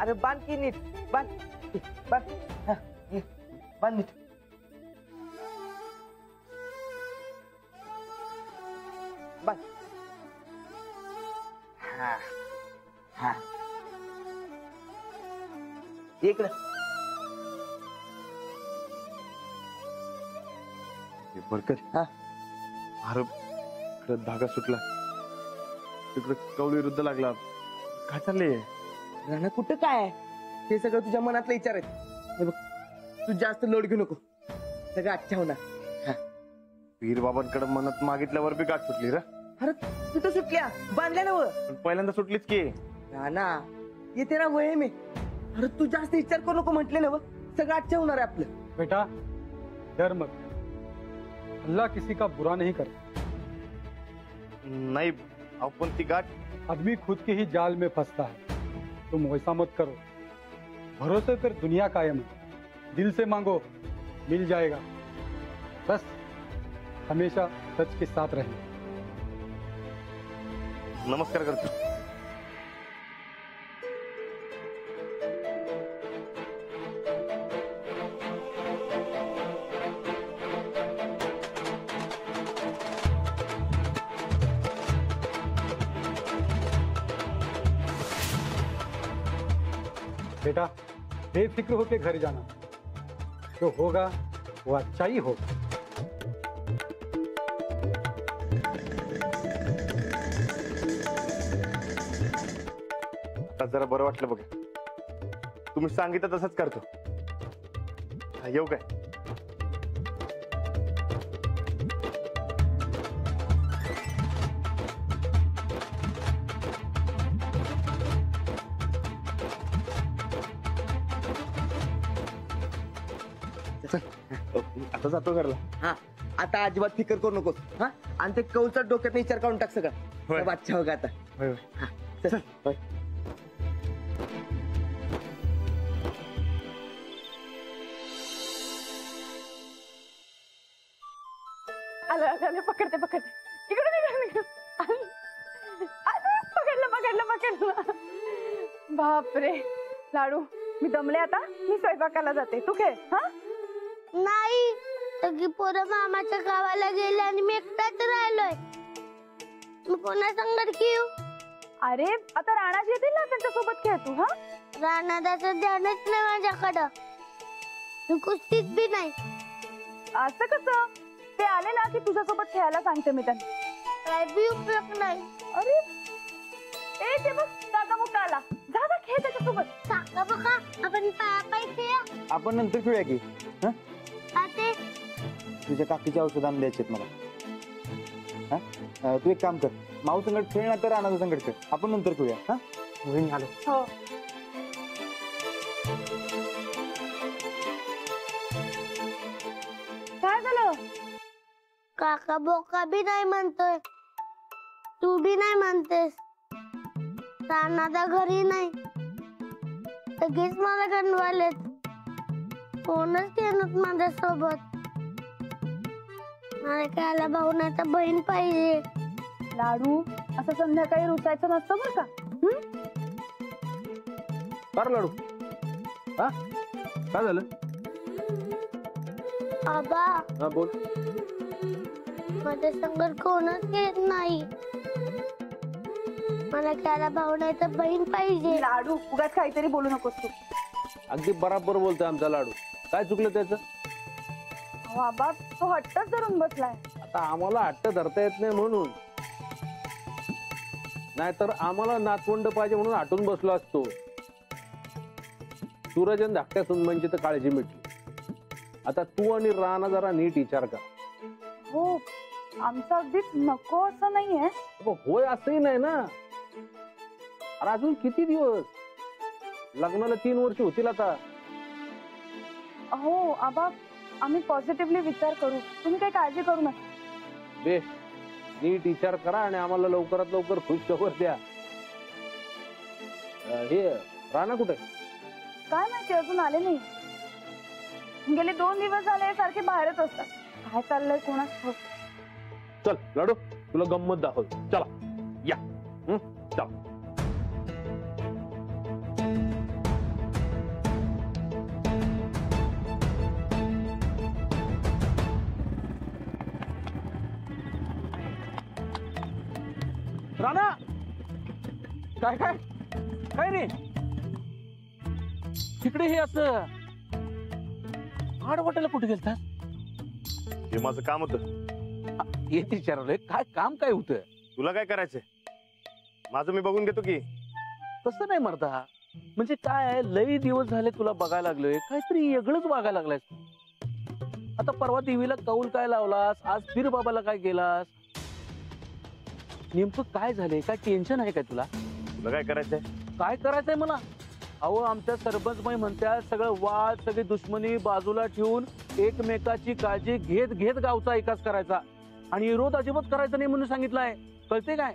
अरे बांध की नीट बांध बांध हा, ये, बांध नीट बांध हा हा इकडं बरकत हा अरे इकडे धागा सुटला तिकडे कवळी विरुद्ध लागला काय चाललंय राणा कुठं काय आहे? हे सगळं तुझ्या मनातलं विचार आहेत हे बघ तू जास्त लोड घेऊ नको सगळं अच्छा होणार पीर बाबांकडे मनात मागितल्यावर बी गाठ सुटली रे अरे तू तर सुटल्या बांधल्या ना व पण पहिल्यांदा सुटलीच की राणा ये तेरा वय में अरे तू जास्त विचार करू नको म्हटले ना व सगळं अच्छा होणार आहे आपलं बेटा डर मत अल्लाह किसी का बुरा नहीं करता नाही आपण ती गाठ आदमी खुद के ही जाल में फंसता है तुम वैसा मत करो भरोसे पर दुनिया कायम है दिल से मांगो मिल जाएगा बस हमेशा सच के साथ रहें नमस्कार करतो बेटा बेफिक्र होके घर जाना जो होगा वो अच्छा ही होगा आता जरा बरं वाटलं बघ तुम्ही सांगितलं तसंच करतो हा, येऊ काय आता जातो घरला हा आता अजिबात फिकर करू नकोस हा आणि ते कौलचा डोक्यात विचार काढून टाक सगळं होय. सब अच्छा होगा आता होय, होय. हा चल होय. आलं आलं पकडते पकडते इकडून इकडून इकडून पकडलं बापरे लाडू मी दमले आता मी स्वयंपाकाला जाते तू खेळ हा नाही सगळी पोरं मामाच्या गावाला गेले आणि मी एकटाच राहिलोय मी कोणा संगत खेळू अरे आता राणाजी येतील ना त्यांच्यासोबत खेळ तू हा राणादाचं ध्यानच नाही माझ्याकडं मी कुस्तीत बी नाही असं कसं ते आले ना की तुझ्यासोबत खेळायला सांगते मी त्यांना काय बी उपयोग नाही अरे ए ते बघ काका मुका आला जा जा खेळ त्याच्यासोबत काका बघा आपण पाय खेळा आपण नंतर खेळूया की हं? आते तुझ्या काकीची औषध आणून द्यायची मला तू एक काम कर माऊ संकट खेळ ना तर राणाचं संकट खेळ आपण नंतर खेळूया हा वहिनी आलो हो काय झालं काका बोका बी नाही म्हणतोय तू बी नाही म्हणतेस राणादा घरी नाही सगळेच मला गणवालेत कोणच खेळत माझ्यासोबत मला खायला भाऊ नाही तर बहीण पाहिजे लाडू असं संध्याकाळी रुसायचं नसतं बरं का कर लाडू हा काय झालं आबा हा बोल माझ्या संगत कोणच खेळत नाही मला खायला भाऊ नाही तर बहीण पाहिजे लाडू उगाच काहीतरी बोलू नकोस तू अगदी बराबर बोलतोय आमचा लाडू काय चुकलं त्याचं बाबा तो हट्टच धरून बसलाय आता आम्हाला हट्ट धरता येत नाही म्हणून नाहीतर आम्हाला नातवंड पाहिजे म्हणून हटून बसलो असतो सूरजन धाकट्या सुनबाईंची तर काळजी मिटली आता तू आणि राणा जरा नीट विचार कर हो आमचं अगदीच नको असं नाहीये होय असंही नाही ना अरे अजून किती दिवस लग्नाला 3 वर्ष होतील आता हो आबा आम्ही पॉझिटिव्हली विचार करू तुम्ही काही काळजी करू नका बेश नीट विचार करा आणि आम्हाला लवकरात लवकर खुश खबर द्या हे राणा कुठे काय माहिती अजून आले नाही गेले 2 दिवस झाले सारखे बाहेरच असतात काय चाललंय कोणाच ठाऊक. चल लाडू तुला गंमत दाखवतो चला या चला राणा काय काय काय रे तिकडे हे असं आड वाटायला कुठे गेलता? हे माझं काम होतं. येत विचारलंय काय काम काय होतं? तुला काय करायचंय? माझं मी बघून घेतो की. तसं नाही मर्दा, म्हणजे काय आहे, लई दिवस झाले तुला बघायला लागलोय, काहीतरी वेगळंच बघायला लागलायस. आता परवा देवीला कौल काय लावलास, आज पीर बाबाला काय केलास? नेमकं काय झालंय? काय टेन्शन आहे काय तुला? तुला काय करायचंय? काय करायचंय मला? अहो आमच्या सरपंचबाई म्हणतात सगळं वाद सगळी दुश्मनी बाजूला ठेवून एकमेकाची काळजी घेत घेत गावचा विकास करायचा आणि विरोध अजिबात करायचा नाही म्हणून सांगितलंय. कळते काय?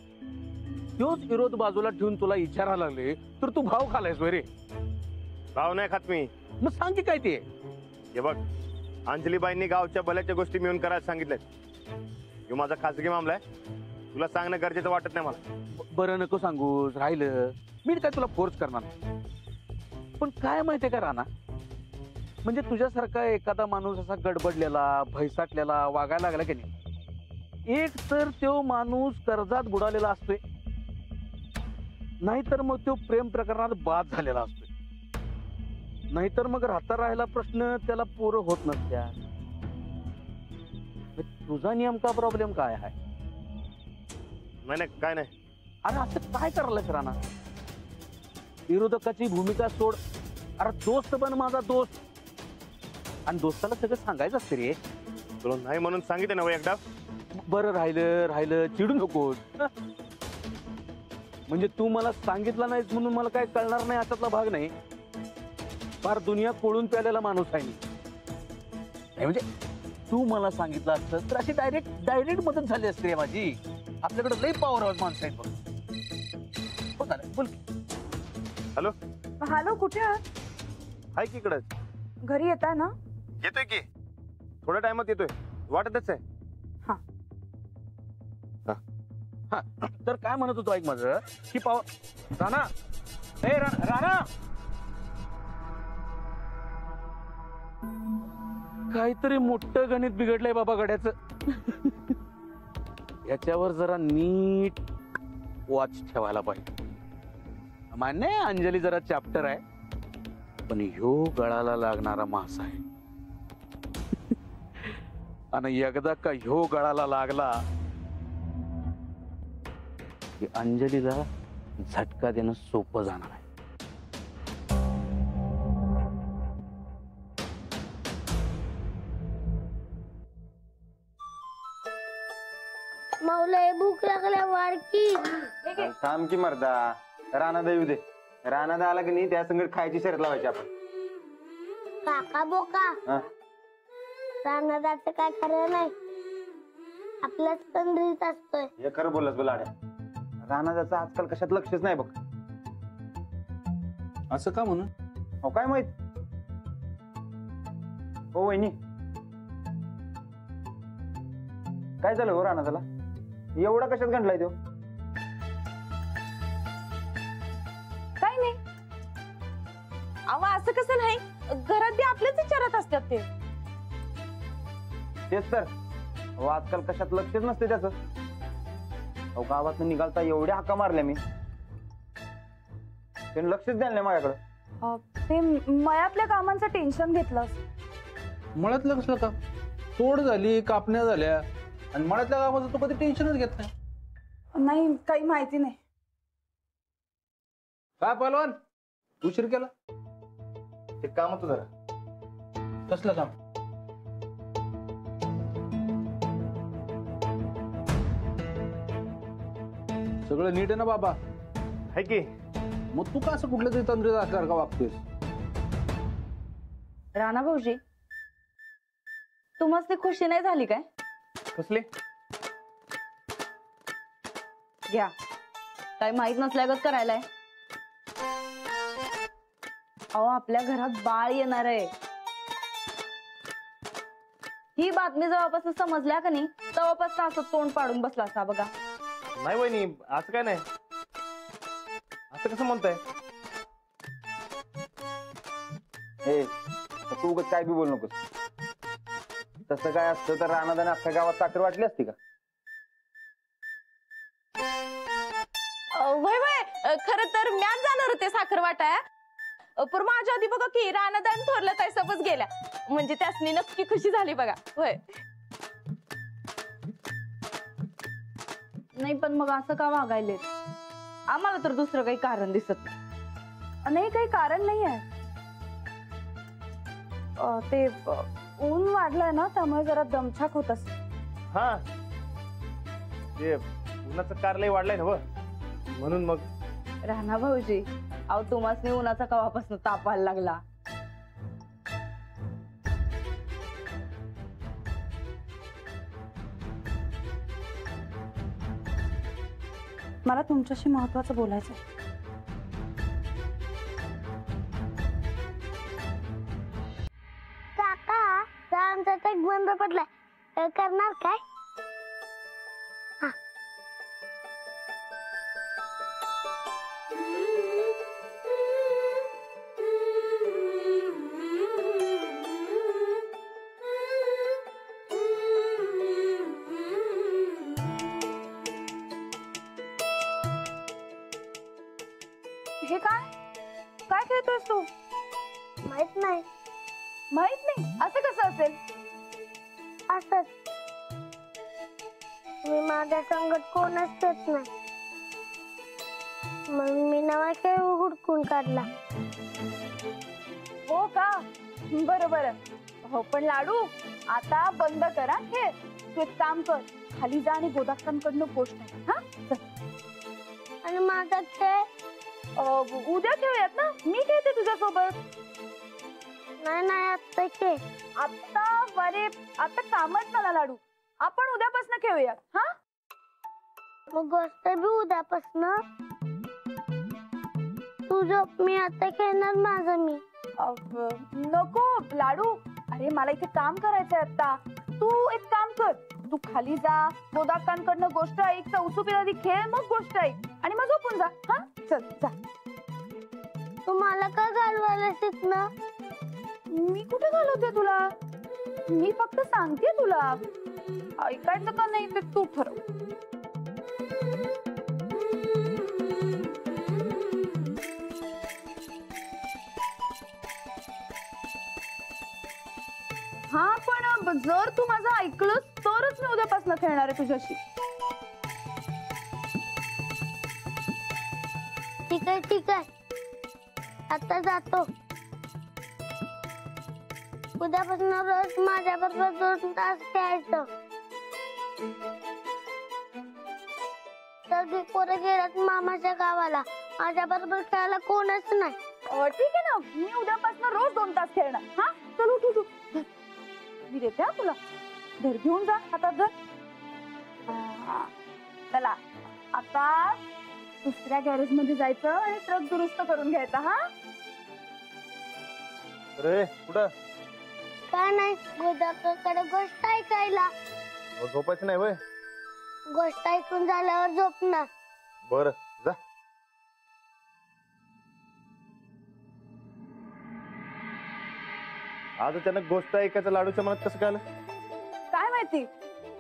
तोच विरोध बाजूला ठेवून तुला विचारायला लागले तर तू भाव खालायस रे. भाव नाही खात मी. मग सांग की काय ते? हे बघ, अंजलीबाईंनी गावच्या भल्याच्या गोष्टी मिळून करायला सांगितल्यात. ह्यो माझा खासगी मामला आहे, तुला सांगणं गरजेचं वाटत नाही मला. बरं नको सांगूस, राहिलं मी काय तुला फोर्स करणार नाही. पण काय माहितीये का राणा, म्हणजे तुझ्यासारखा एखादा माणूस असा गडबडलेला भैसाटलेला वागायला लागला की नाही, एक तर तो माणूस कर्जात बुडालेला असतोय, नाहीतर मग तो प्रेम प्रकरणात बाद झालेला असतोय, नाहीतर मग राहता राहायला प्रश्न त्याला पोरं होत नसत्या. तुझा नेमका प्रॉब्लेम काय आहे? नाही नाही काय नाही. अरे असं काय करायलास राणा? विरोधकाची भूमिका सोड, अरे दोस्त बन माझा दोस्त. आणि दोस्ताला सगळं सांगायचं असतं रे. तुला नाही म्हणून सांगितलं ना एकदा. बरं राहिलं राहिलं चिडू नकोस. म्हणजे तू मला सांगितलं नाहीस म्हणून मला काय कळणार नाही अशातला भाग नाही. फार दुनिया कोळून प्यालेला माणूस आहे मी. म्हणजे तू मला सांगितलं असतं तर अशी डायरेक्ट मदत झाली असते रे माझी. आपल्याकडे लई पॉवर माणसं आहेत बघ. बोल. हॅलो हॅलो, कुठे आहात? हाय की इकडं. घरी येताय ना? येतोय की, थोड्या टाइमात येतोय. वाटतच आहे. हा तर काय म्हणत होतो ऐक माझं की राणा, ए राणा, काहीतरी मोठं गणित बिघडलंय बाबा गड्याचं. याच्यावर जरा नीट वॉच ठेवायला पाहिजे. मान्य आहे अंजली जरा चॅप्टर आहे, पण ह्यो गळाला लागणारा मासा आहे. आणि एकदा का ह्यो गळाला लागला की अंजलीला झटका देणं सोपं जाणार आहे. माऊला भूक लागल्या वारकी. थांब की मर्दा, राणा देऊ दे. राणा आला की नाही त्या संगत खायची शर्यत लावायची आपण. काका बोका, रानादाचं काय खरं नाही, आपल्याच कंदरीत असतोय. हे खरं बोललास बोलाड्या. राणादाचं आजकाल कशात लक्षच नाही बघ. असं का म्हणून? हो काय माहित. हो वहिनी, काय झालं हो राणादाला? एवढा कशात गंडलाय तो? काय नाही. अहो असं कसं नाही, घरात बी आपलेच विचारत असतात ते. तेच तर. हो आजकाल कशात लक्षच नसते त्याचं. अहो गावात निघालता एवढ्या हाका मारल्या मी, त्याने लक्षच द्यायला नाही माझ्याकडे. ते मळ्यातल्या कामांचं टेन्शन घेतलं. मळ्यातलं कसलं काम? तोड झाली, कापण्या झाल्या, आणि मळ्यातल्या कामाचं तू कधी टेन्शनच घेत नाही. नाही, काही माहिती नाही. काय पहलवान, उशीर केला? ते काम होतं जरा. कसलं काम? सगळं नीट आहे ना बाबा? हाय की. मग तू का असं कुठल्या तरी तंत्रज्ञान का वागतोयस? राणा भाऊजी, तुम्हाला खुशी नाही झाली काय? कसली? घ्या, काय माहित नसल्यागत करायलाय. अहो आपल्या घरात बाळ येणार आहे. ही बातमी जेव्हापासून समजल्या का नाही तेव्हापासून असं तोंड पाडून बसला असा बघा. नाही वहिनी, असं काय नाही. असं कसं म्हणताय? हे तू उगाच काय बी बोल नकोस. तसं काय असतं तर राणादाने अख्ख्या गावात साखर वाटली असती का? खर तर म्याच जाणार होते साखर वाटाया, पण माझ्या आधी बघा की रानादान थोरलं ताई सबच गेल्या, म्हणजे त्यासनी नक्की खुशी झाली बघा. होय. नाही पण मग असं का वागायले? आम्हाला तर दुसरं काही कारण दिसत नाही. नाही काही कारण नाही आहे. ते ऊन वाढलंय ना त्यामुळे जरा दमछाक होत असेल. हा ते उन्हाचं कारलंय वाढलंय ना व, म्हणून मग. राणा भाऊजी, अहो तुम्हाला उन्हाचा कवापासून ताप व्हायला लागला. मला तुमच्याशी महत्वाचं बोलायचं. काका आमचा टॅग बंद पडलाय, करणार काय? हे काय काय खेळतोयस तू? माहित नाही. माहित नाही? असं कसं असेल? असंच. मी माझ्या संगत कोणच येत नाही, मग मी नवा खेळ हुडकून काढला. हो का? बरं बरं. हो पण लाडू आता बंद करा हे. तू एक काम कर, खाली जा आणि गोदाक्कांकडनं गोष्ट आहे. हा चल. आणि माझा खेळ उद्या खेळूयात ना, मी खेळते तुझ्यासोबत. नाही आता खेळ. आता बरे आता कामच मला लाडू, आपण उद्यापासून खेळूया. हा मग गोष्ट बी उद्यापासून. तू झोप, मी आता खेळणार माझं मी. नको लाडू, अरे मला इथे काम करायचंय आता. तू एक काम कर, तू खाली जा, गोदाक्कांकडनं गोष्ट ऐक, चौसुपी आधी खेळ, मग गोष्ट ऐक आणि मग झोपून जा. हा चल जा. तू मला का घालवायला शिकणं? मी कुठे घालवते तुला? मी फक्त सांगते तुला. ऐकायचं का नाही ते तू ठरव. हा पण जर तू माझं ऐकलंस तरच मी उद्यापासून खेळणार आहे तुझ्याशी. ठीक आहे आता जातो. उद्यापासून रोज माझ्या बरोबर 2 तास खेळायचं. सगळी पोरं गेल्यात मामाच्या गावाला, माझ्या बरोबर खेळायला कोणच नाही. ठीक आहे ना, मी उद्यापासून रोज 2 तास खेळणार. हा चल उठ उठ. मी देते हा तुला. धर, घेऊन जा हातात धर. चला आता दुसऱ्या गॅरेज मध्ये जायचं आणि ट्रक दुरुस्त करून घ्यायचा. हा अरे कुठं? काय नाही, गोदाकाकडे गोष्ट ऐकायला. झोपायचं नाही वय? गोष्ट ऐकून झाल्यावर झोपणार. बर जा. आज त्यानं गोष्ट ऐकायचं लाडूच्या मनात कसं काय आलं? काय माहिती,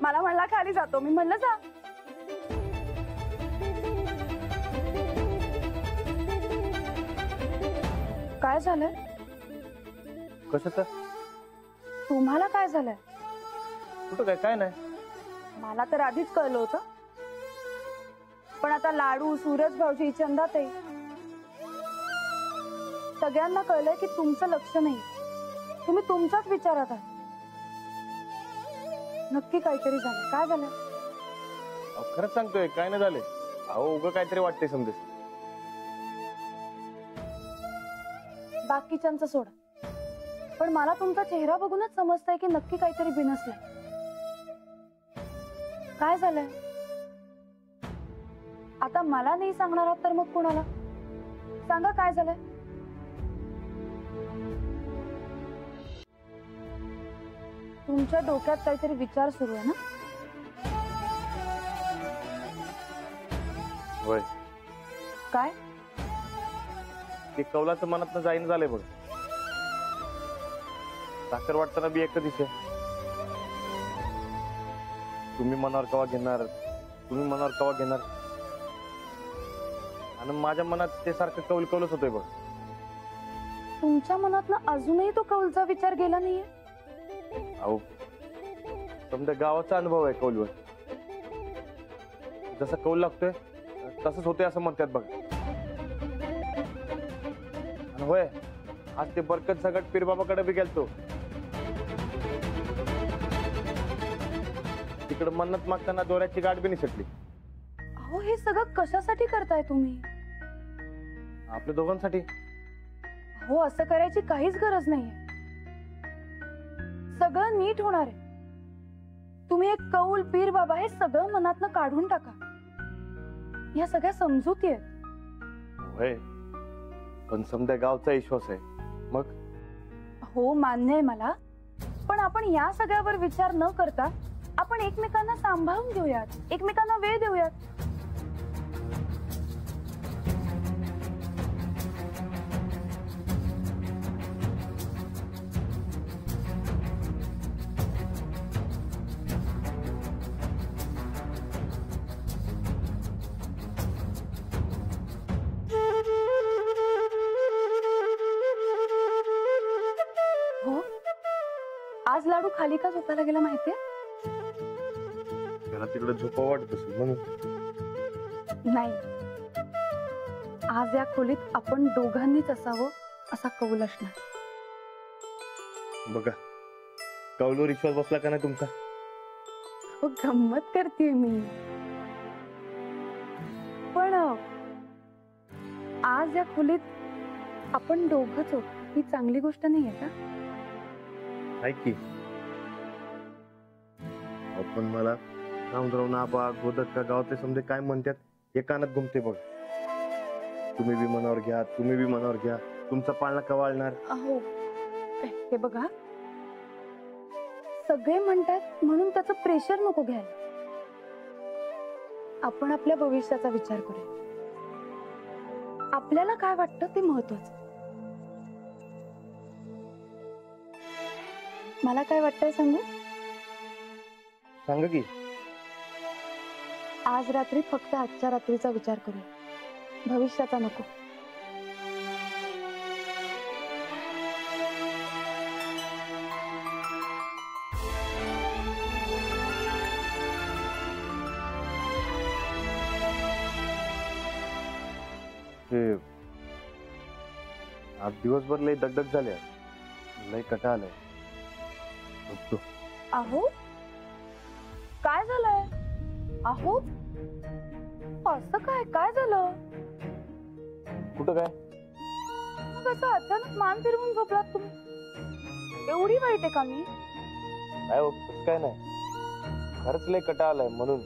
मला म्हणला खाली जातो, मी म्हणलं जा. काय झालंय? कशाचं? तुम्हाला काय झालंय? कुठं काय नाही. मला तर आधीच कळलं होतं, पण आता लाडू, सूरज भाऊजी, चंदाताई सगळ्यांना कळलंय की तुमचं लक्ष नाही, तुम्ही तुमच्याच विचारात आहात. नक्की काहीतरी झालं. काय झालं? खरंच सांगतोय, काय नाही झाले. अहो उगं काहीतरी वाटतंय समजेस. बाकीच्यांचं सोडा, पण मला तुमचा चेहरा बघूनच समजतंय की नक्की काहीतरी बिनसलंय. काय झालंय? आता मला नाही सांगणार आहात तर मग कोणाला सांगा काय झालंय? तुमच्या डोक्यात काहीतरी विचार सुरू आहे ना? होय. काय? ते कौलाचं मनात जाईन झालंय बघ. साखर वाटताना बी एक दिसे. तुम्ही मनावर कवा घेणार, तुम्ही मनावर कवा घेणार. आणि माझ्या मनात ते सारखं कौल कौलच होतोय बघ. तुमच्या मनात ना अजूनही तो कौलचा विचार गेला नाहीये? अहो समजा गावाचा अनुभव आहे कौलवर. जसं कौल लागतोय तसंच होतंय असं म्हणतात बघा. आणि होय, आज ते बरकत सगट पीरबाबाकडे बी गेलतो. तिकडे मन्नत मागताना दोऱ्याची गाठ बी निसटली. अहो हे सगळं कशासाठी करताय तुम्ही? आपल्या दोघांसाठी. हो, असं करायची काहीच गरज नाहीये. सगळं नीट होणार आहे. तुम्ही एक कौल, पीर बाबा हे सगळं मनातनं काढून टाका. या सगळ्या समजुती आहेत. होय, पण समजा गावचा विश्वास आहे मग. हो, मान्य आहे मला. पण आपण या सगळ्यावर विचार न करता आपण एकमेकांना सांभाळून घेऊयात, एकमेकांना वेळ देऊयात. हो, आज लाडू खाली का झोपायला गेला माहितीये? त्याला तिकडे झोपा वाटत असेल म्हणून. नाही, आज या खोलीत आपण दोघांनीच असावं असा कौल असणार. बघा, कौलवर विश्वास बसला का नाही तुमचा? हो, गंमत करते मी. पण आज या खोलीत आपण दोघच होत, ही चांगली गोष्ट नाहीये का? ऐक की, आपण मला रामराव आबा गोदक का गावातले समजे काय म्हणतात हे कानात घुमते बघ. तुम्ही बी मनावर घ्या, तुम्ही बी मनावर घ्या, तुमचा पाळणा कवाळणार. अहो हे बघा, सगळे म्हणतात म्हणून त्याचं प्रेशर नको घ्यायला. आपण आपल्या भविष्याचा विचार करूया. आपल्याला काय वाटतं ते महत्वाचं. मला काय वाटतंय सांगू? सांगा की. आज रात्री फक्त आजच्या रात्रीचा विचार करूया, भविष्याचा नको. ते आज दिवसभर लय दगदग झाल्या, लय कटा आलाय. झोपतो. अहो काय झालंय? अहो असं काय काय झालं? कुठं काय? कसं अचानक मान फिरवून झोपलात तुम्ही? एवढी वाईट आहे का मी? नाही हो, तसं काय नाही. खरंच लय कटा आलाय म्हणून.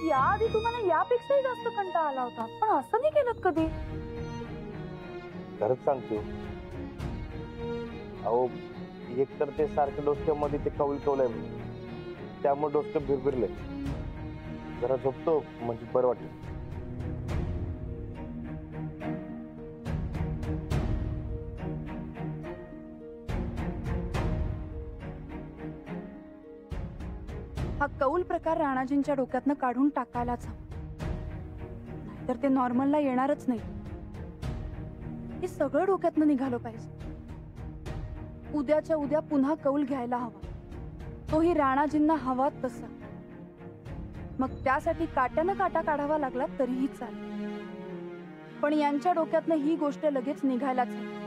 याआधी तुम्हाला यापेक्षाही जास्त कंटाळा आला होता, पण असं नाही केलं कधी. खरंच सांगतो. अहो एकतर ते सारखं डोसक्यामध्ये ते कौल कौलय, त्यामुळे डोसकं भिरभिरले. जरा झोपतो म्हणजे बरं वाटलं. हा कौल प्रकार राणाजींच्या डोक्यातनं काढून टाकायलाच हवा, नाहीतर ते नॉर्मलला येणारच नाही. हे सगळं डोक्यातनं निघालं पाहिजे. उद्याच्या उद्या पुन्हा कौल घ्यायला हवा, तोही राणाजींना हवा तसा. मग त्यासाठी काट्यानं काटा काढावा लागला तरीही चालेल, पण यांच्या डोक्यातनं ही गोष्ट लगेच निघायलाच हवी.